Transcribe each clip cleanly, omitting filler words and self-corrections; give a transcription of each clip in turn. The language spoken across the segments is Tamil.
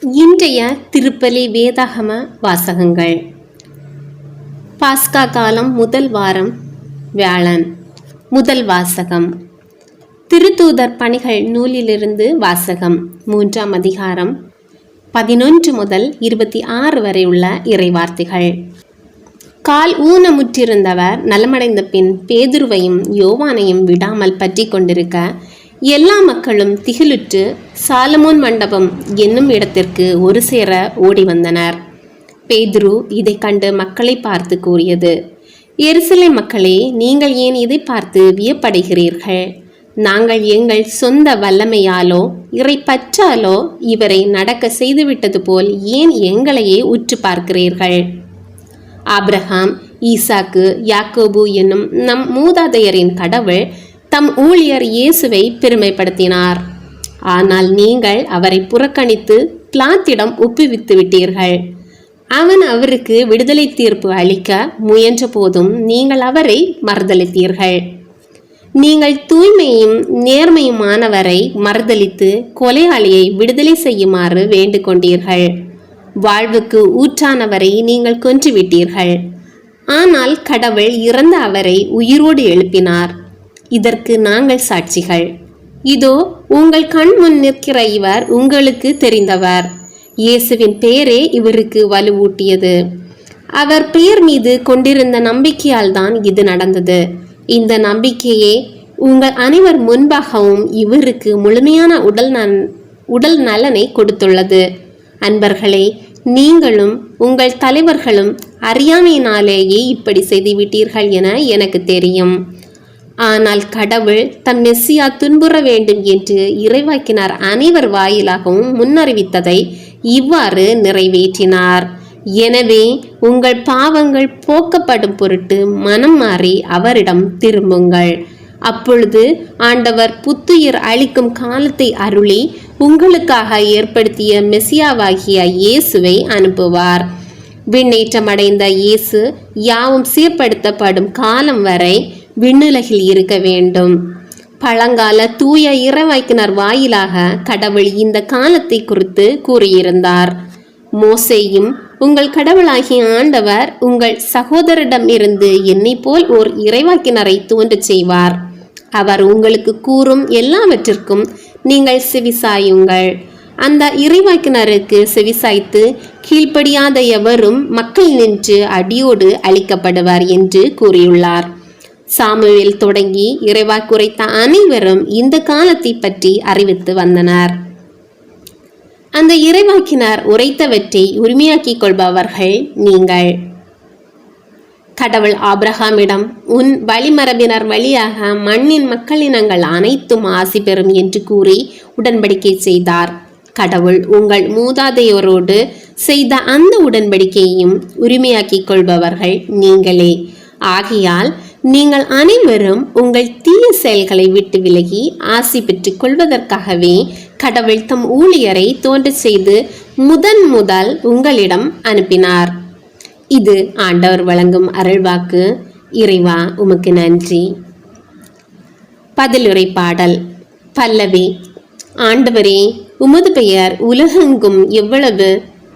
இன்றைய திருப்பலி வேதாகம வாசகங்கள். பாஸ்கா காலம் முதல் வாரம் வியாழன். முதல் வாசகம் திருத்தூதர் பணிகள் நூலிலிருந்து வாசகம். 3ஆம் அதிகாரம் 11 முதல் 26 வரை உள்ள இறைவார்த்தைகள். கால் ஊனமுற்றிருந்தவர் நலமடைந்த பின் பேதுருவையும் யோவானையும் விடாமல் பற்றி கொண்டிருக்க எல்லா மக்களும் திகிலுற்று சாலமோன் மண்டபம் என்னும் இடத்திற்கு ஒரு சேர ஓடி வந்தனர். பேதுரு இதை கண்டு மக்களை பார்த்து கூறியது, எருசலேம் மக்களே, நீங்கள் ஏன் இதை பார்த்து வியப்படைகிறீர்கள்? நாங்கள் எங்கள் சொந்த வல்லமையாலோ இறை பற்றாலோ இவரை நடக்க செய்துவிட்டது போல் ஏன் எங்களையே உற்று பார்க்கிறீர்கள்? ஆபிரகாம், ஈசாக்கு, யாக்கோபு என்னும் நம் மூதாதையரின் கடவுள் தம் ஊழியர் இயேசுவை பெருமைப்படுத்தினார். ஆனால் நீங்கள் அவரை புறக்கணித்து பிலாத்திடம் ஒப்புவித்து விட்டீர்கள். அவன் அவருக்கு விடுதலை தீர்ப்பு அளிக்க முயன்ற போதும் நீங்கள் அவரை மறுதளித்தீர்கள். நீங்கள் தூய்மையும் நேர்மையுமானவரை மறுதளித்து கொலையாளியை விடுதலை செய்யுமாறு வேண்டுகொண்டீர்கள். வாழ்வுக்கு ஊற்றானவரை நீங்கள் கொன்றுவிட்டீர்கள். ஆனால் கடவுள் இறந்த அவரை உயிரோடு எழுப்பினார். இதற்கு நாங்கள் சாட்சிகள். இதோ உங்கள் கண் முன் நிற்கிற இவர் உங்களுக்கு தெரிந்தவர். இயேசுவின் பெயரே இவருக்கு வலுவூட்டியது. அவர் பெயர் மீது கொண்டிருந்த நம்பிக்கையால் தான் இது நடந்தது. இந்த நம்பிக்கையே உங்கள் அனைவர் முன்பாகவும் இவருக்கு முழுமையான உடல் நலனை கொடுத்துள்ளது. அன்பர்களே, நீங்களும் உங்கள் தலைவர்களும் அறியாமையினாலேயே இப்படி செய்துவிட்டீர்கள் என எனக்கு தெரியும். ஆனால் கடவுள் தம் மெஸ்ஸியா துன்புற வேண்டும் என்று இறைவாக்கினார் அனைவர் வாயிலாகவும் முன்னறிவித்ததை இவ்வாறு நிறைவேற்றினார். எனவே உங்கள் பாவங்கள் போக்கப்படும் பொருட்டு மனம் மாறி அவரிடம் திரும்புங்கள். அப்பொழுது ஆண்டவர் புத்துயிர் அளிக்கும் காலத்தை அருளி உங்களுக்காக ஏற்படுத்திய மெசியாவாகிய இயேசுவை அனுப்புவார். விண்ணேற்றமடைந்த இயேசு யாவும் சீர்படுத்தப்படும் காலம் வரை விண்ணுலகில் இருக்க வேண்டும். பழங்கால தூய இறைவாக்கினர் வாயிலாக கடவுள் இந்த காலத்தை குறித்து கூறியிருந்தார். மோசேயும், உங்கள் கடவுளாகிய ஆண்டவர் உங்கள் சகோதரிடம் இருந்து என்னை போல் ஓர் இறைவாக்கினரை தோன்றச் செய்வார். அவர் உங்களுக்கு கூறும் எல்லாவற்றிற்கும் நீங்கள் செவிசாயுங்கள். அந்த இறைவாக்கினருக்கு செவிசாய்த்து கீழ்ப்படியாத எவரும் மக்கள் நின்று அடியோடு அழிக்கப்படுவார் என்று கூறியுள்ளார். சாமுவேல் தொடங்கி இறைவாக்குரைத்த அனைவரும் இந்த காலத்தை பற்றி அறிவித்து வந்தனர். அந்த இறைவாக்கினர் உரைத்தவற்றை உரிமையாக்கிக் கொள்பவர்கள் நீங்கள். கடவுள் ஆபிரகாமிடம், உன் வழிமரபினர் வழியாக மண்ணின் மக்களினங்கள் அனைத்தும் ஆசி பெறும் என்று கூறி உடன்படிக்கை செய்தார். கடவுள் உங்கள் மூதாதையோரோடு செய்த அந்த உடன்படிக்கையையும் உரிமையாக்கிக் கொள்பவர்கள் நீங்களே. ஆகையால் நீங்கள் அனைவரும் உங்கள் தீய செயல்களை விட்டு விலகி ஆசி பெற்றுக் கொள்வதற்காகவே கடவுள் தம் ஊழியரை தோன்ற செய்து முதல் உங்களிடம் அனுப்பினார். இது ஆண்டவர் வழங்கும் அருள்வாக்கு. இறைவா, உமக்கு நன்றி. பதிலுரை பாடல். பல்லவி. ஆண்டவரே, உமது பெயர் உலகெங்கும் எவ்வளவு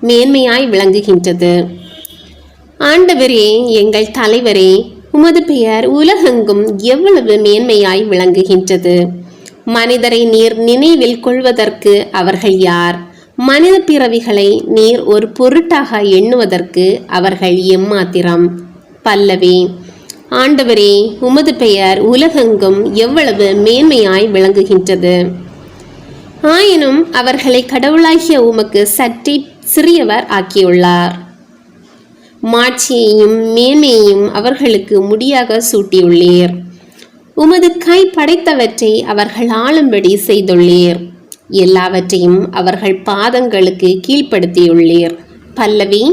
மேன்மையாய் விளங்குகின்றது. ஆண்டவரே, எங்கள் தலைவரே, உமது பெயர் உலகெங்கும் எவ்வளவு மேன்மையாய் விளங்குகின்றது. மனிதரை நீர் நினைவில் கொள்வதற்கு அவர்கள் யார்? மனித பிறவிகளை நீர் ஒரு பொருட்டாக எண்ணுவதற்கு அவர்கள் எம்மாத்திரம். பல்லவி. ஆண்டவரே, உமது பெயர் உலகெங்கும் எவ்வளவு மேன்மையாய் விளங்குகின்றது. ஆயினும் அவர்களை கடவுளாகிய உமக்கு சற்றே சிறியவர் ஆக்கியுள்ளார். மாட்சியையும் மேன்மையையும் அவர்களுக்கு முடியாக சூட்டியுள்ளீர். உமது கை படைத்தவற்றை அவர்கள் ஆளும்படி செய்துள்ளீர். எல்லாவற்றையும் அவர்கள் பாதங்களுக்கு கீழ்ப்படுத்தியுள்ளீர். பல்லவி.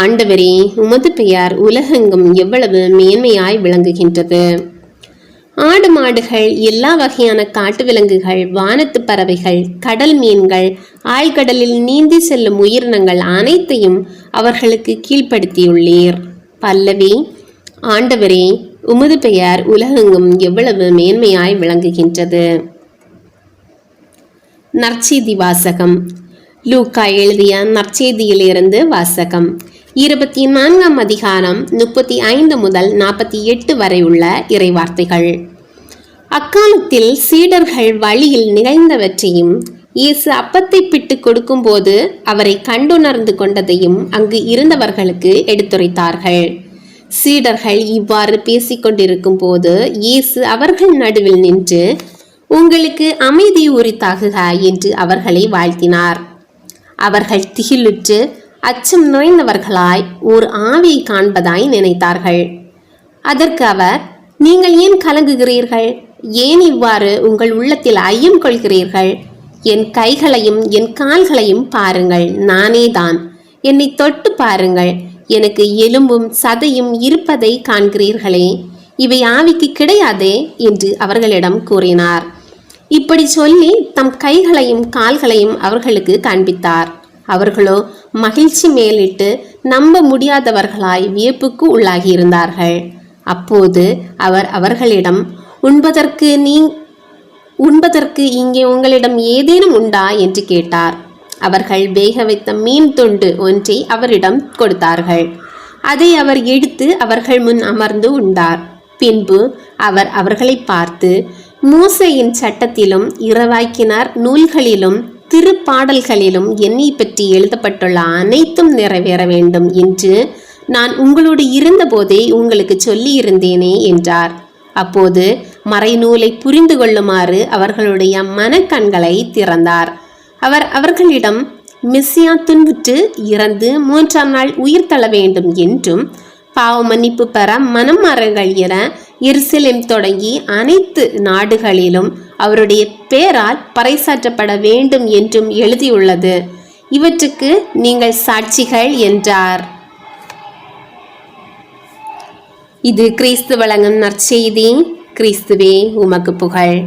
ஆண்டவரே, உமது பெயர் உலகெங்கும் எவ்வளவு மேன்மையாய் விளங்குகின்றது. ஆடு மாடுகள், எல்லா வகையான காட்டு விலங்குகள், வானத்து பறவைகள், கடல் மீன்கள், ஆழ்கடலில் நீந்தி செல்லும் உயிரினங்கள் அனைத்தையும் அவர்களுக்கு கீழ்ப்படுத்தியுள்ளீர். பல்லவி. ஆண்டவரே, உமது பெயர் உலகெங்கும் எவ்வளவு மேன்மையாய் விளங்குகின்றது. நற்செய்தி வாசகம். லூக்கா எழுதிய நற்செய்தியிலிருந்து வாசகம். 24ஆம் அதிகாரம் 35 முதல் 48 வரை உள்ள இறைவார்த்தைகள். அக்காலத்தில் சீடர்கள் வழியில் நிகழ்ந்தவற்றையும் இயேசு அப்பத்தை பிட்டு கொடுக்கும்போது அவரை கண்டுணர்ந்து கொண்டதையும் அங்கு இருந்தவர்களுக்கு எடுத்துரைத்தார்கள். சீடர்கள் இவ்வாறு பேசிக்கொண்டிருக்கும் போது இயேசு அவர்கள் நடுவில் நின்று, உங்களுக்கு அமைதி உரித்தாகுக என்று அவர்களை வாழ்த்தினார். அவர்கள் திகிலுற்று அச்சம் நிறைந்தவர்களாய் ஓர் ஆவியை காண்பதாய் நினைத்தார்கள். அதற்கு அவர், நீங்கள் ஏன் கலங்குகிறீர்கள்? ஏன் இவ்வாறு உங்கள் உள்ளத்தில் ஐயம் கொள்கிறீர்கள்? என் கைகளையும் என் கால்களையும் பாருங்கள், நானேதான். என்னை தொட்டு பாருங்கள், எனக்கு எலும்பும் சதையும் இருப்பதை காண்கிறீர்களே, இவை ஆவிக்கு கிடையாதே என்று அவர்களிடம் கூறினார். இப்படி சொல்லி தம் கைகளையும் கால்களையும் அவர்களுக்கு காண்பித்தார். அவர்களோ மகிழ்ச்சி மேலிட்டு நம்ப முடியாதவர்களாய் வியப்புக்கு உள்ளாகியிருந்தார்கள். அப்போது அவர் அவர்களிடம், உண்பதற்கு இங்கே உங்களிடம் ஏதேனும் உண்டா என்று கேட்டார். அவர்கள் வேக வைத்த மீன் துண்டு ஒன்றை அவரிடம் கொடுத்தார்கள். அதை அவர் எடுத்து அவர்கள் முன் அமர்ந்து உண்டார். பின்பு அவர் அவர்களை பார்த்து, மோசேயின் சட்டத்திலும் இறைவாக்கினர் நூல்களிலும் திருப்பாடல்களிலும் என்னை பற்றி எழுதப்பட்டுள்ள அனைத்தும் நிறைவேற வேண்டும் என்று நான் உங்களோடு இருந்தபோதே உங்களுக்கு சொல்லி இருந்தேனே என்றார். அப்போது மறைநூலை புரிந்து கொள்ளுமாறு அவர்களுடைய மனக்கண்களை திறந்தார். அவர் அவர்களிடம், மெசியா துன்புற்று இறந்து 3ஆம் நாள் உயிர் தள்ள வேண்டும் என்றும் பாவ மன்னிப்பு பெற மனம் மாறுங்கள் என எருசலேம் தொடங்கி அனைத்து நாடுகளிலும் அவருடைய பெயரால் பறைசாற்றப்பட வேண்டும் என்றும் எழுதியுள்ளது. இவற்றுக்கு நீங்கள் சாட்சிகள் என்றார். இது கிறிஸ்து வழங்கும் நற்செய்தி. கிறிஸ்துவே உமக்கு புகழ்.